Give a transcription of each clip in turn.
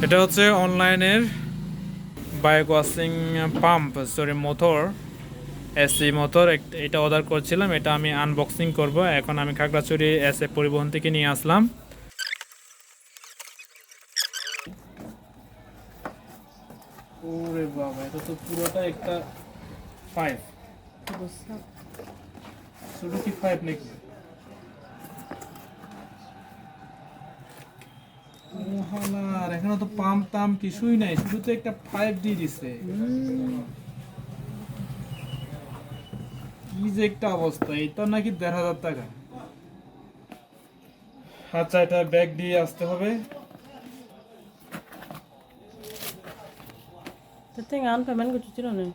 এটা হচ্ছে অনলাইনের bike washing pump, sorry motor, AC motor. এটা অর্ডার করছিলাম, এটা আমি আনবক্সিং করব। এখন আমি খাগড়াছড়ি এসএ পরিবহন থেকে নিয়ে আসলাম। ওরে বাবা, এটা তো পুরোটা একটা পাইপ। ছোট কি পাইপ নাকি? আর এখানে তো পাম্প টাম কিছুই নাই, শুধু তো একটা পাইপ দিয়ে দিছে। কি যে একটা অবস্থা, এটা নাকি ১,৫০০ টাকা। আচ্ছা, এটা ব্যাগ দিয়ে আসতে হবে। Tengan pemen ko chuchiro ne.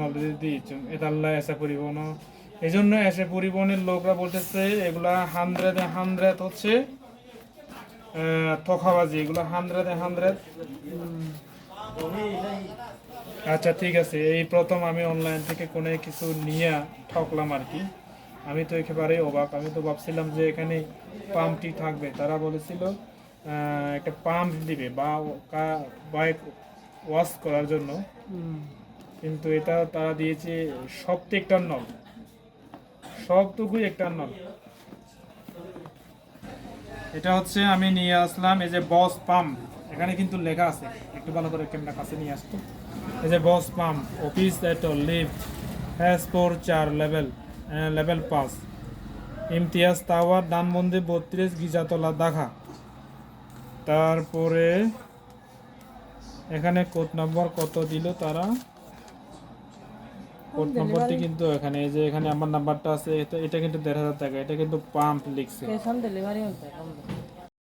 Already দিয়েছি, এটা আল্লাহ এসে পরিবহন। এই জন্য এসে পরিবহনের লোকরা বলতেছে এগুলা হান্ড্রেড হচ্ছে থকাবাজি, এগুলো হান্ড্রেড। আচ্ছা ঠিক আছে, এই প্রথম আমি অনলাইন থেকে কোনো কিছু নিয়ে ঠকলাম আর কি। আমি তো একেবারে অবাক, আমি তো ভাবছিলাম যে এখানে পাম্পটি থাকবে। তারা বলেছিল একটা পাম্প দিবে বা বাইক ওয়াশ করার জন্য, কিন্তু এটা তারা দিয়েছে প্রত্যেকটা নল, সবটুকুই একটা নল। এটা হচ্ছে আমি নিয়ে আসলাম, এই যে বস পাম্প, এখানে কিন্তু লেখা আছে, একটু ভালো করে ক্যামেরা কাছে নিয়ে আসতো। এই যে বস পাম্প অফিস এটো lift has 4 level 5, Imtiaz tower, Dhanmondi 32, গিজাতলা, ঢাকা। তারপরে এখানে কোড নাম্বার কত দিল তারা, কোড নাম্বারটি কিন্তু এখানে, এই যে এখানে আমার নাম্বারটা আছে। এটা কিন্তু ১,৫০০ টাকা, এটা কিন্তু পাম্প লিখছে। Kesan delivery hote hai.